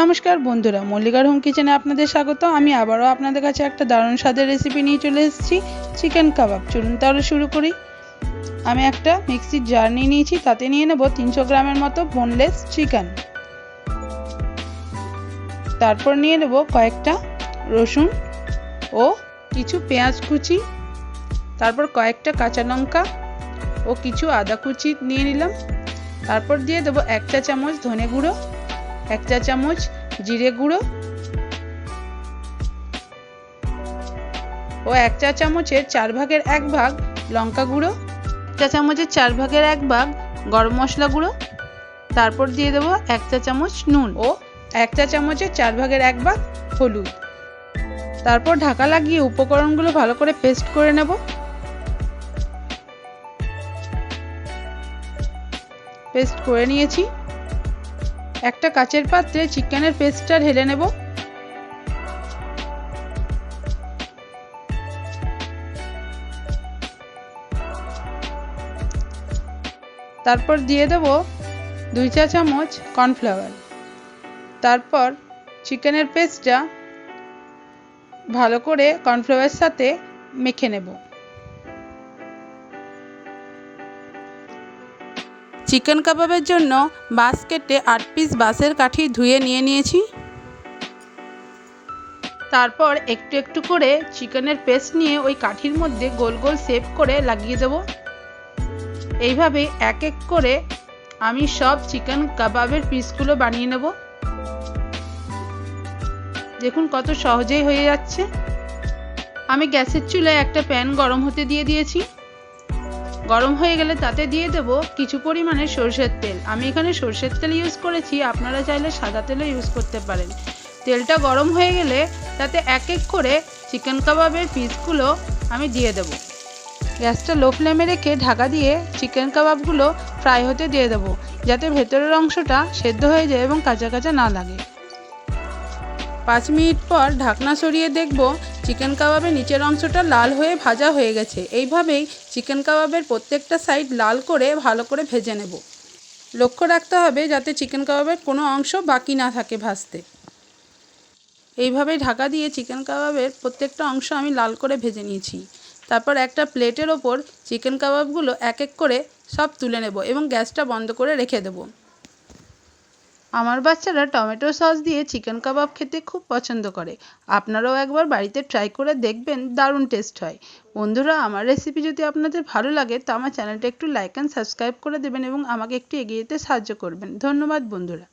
নমস্কার বন্ধুরা, মল্লিকার হোম কিচেনে আপনাদের স্বাগত। আমি আবারও আপনাদের কাছে একটা দারুণ স্বাদের রেসিপি নিয়ে চলে এসেছি, চিকেন কাবাব। চলুন তাহলে শুরু করি। আমি একটা মিক্সির জার নিয়ে নিয়েছি, তাতে নিয়ে নেব 300 গ্রামের মতো বোনলেস চিকেন। তারপর নিয়ে নেব কয়েকটা রসুন ও কিছু পেঁয়াজ কুচি, তারপর কয়েকটা কাঁচা লঙ্কা ও কিছু আদা কুচি নিয়ে নিলাম। তারপর দিয়ে দেবো 1 চা চামচ ধনে গুঁড়ো, 1 চা চামচ জিরে গুঁড়ো ও 1 চা চামচের 4 ভাগের 1 ভাগ লঙ্কা গুঁড়ো, 1 চা চামচের 4 ভাগের 1 ভাগ গরম মশলা গুঁড়ো। তারপর দিয়ে দেবো 1 চা চামচ নুন ও 1 চা চামচের 4 ভাগের 1 ভাগ হলুদ। তারপর ঢাকা লাগিয়ে উপকরণগুলো ভালো করে পেস্ট করে নেব। পেস্ট করে নিয়েছি। একটা কাচের পাত্রে চিকেনের পেস্টটা ঢেলে নেব। তারপর দিয়ে দেব 2 চা চামচ কর্নফ্লাওয়ার। তারপর চিকেনের পেস্টটা ভালো করে কর্নফ্লাওয়ারের সাথে মেখে নেব। চিকেন কাবাবের জন্য বাঁশ কেটে 8 পিস বাঁশের কাঠি ধুয়ে নিয়ে নিয়েছি। তারপর একটু একটু করে চিকেনের পেস্ট নিয়ে ওই কাঠির মধ্যে গোল গোল শেপ করে লাগিয়ে দেব। এইভাবে এক এক করে আমি সব চিকেন কাবাবের পিসগুলো বানিয়ে নেব। দেখুন কত সহজেই হয়ে যাচ্ছে। আমি গ্যাসের চুলায় একটা প্যান গরম হতে দিয়ে দিয়েছি। গরম হয়ে গেলে তাতে দিয়ে দেব কিছু পরিমাণে সরষের তেল। আমি এখানে সরষের তেল ইউজ করেছি, আপনারা চাইলে সাদা তেলও ইউজ করতে পারেন। তেলটা গরম হয়ে গেলে তাতে এক এক করে চিকেন কাবাবের পিসগুলো আমি দিয়ে দেব। গ্যাসটা লো ফ্লেমে রেখে ঢাকা দিয়ে চিকেন কাবাবগুলো ফ্রাই হতে দিয়ে দেব, যাতে ভেতরের অংশটা সেদ্ধ হয়ে যায় এবং কাঁচা কাঁচা না লাগে। 5 মিনিট পর ঢাকনা সরিয়ে দেখব চিকেন কাবাবের নিচের অংশটা লাল হয়ে ভাজা হয়ে গেছে। এইভাবেই চিকেন কাবাবের প্রত্যেকটা সাইড লাল করে ভালো করে ভেজে নেব। লক্ষ্য রাখতে হবে যাতে চিকেন কাবাবের কোনো অংশ বাকি না থাকে ভাজতে। এইভাবেই ঢাকা দিয়ে চিকেন কাবাবের প্রত্যেকটা অংশ আমি লাল করে ভেজে নিয়েছি। তারপর একটা প্লেটের ওপর চিকেন কাবাবগুলো এক এক করে সব তুলে নেব এবং গ্যাসটা বন্ধ করে রেখে দেব। আমার বাচ্চারা টমেটো সস দিয়ে চিকেন কাবাব খেতে খুব পছন্দ করে। আপনারাও একবার বাড়িতে ট্রাই করে দেখবেন, দারুণ টেস্ট হয়। বন্ধুরা, আমার রেসিপি যদি আপনাদের ভালো লাগে তো আমার চ্যানেলটা একটু লাইক অ্যান্ড সাবস্ক্রাইব করে দেবেন এবং আমাকে একটু এগিয়ে যেতে সাহায্য করবেন। ধন্যবাদ বন্ধুরা।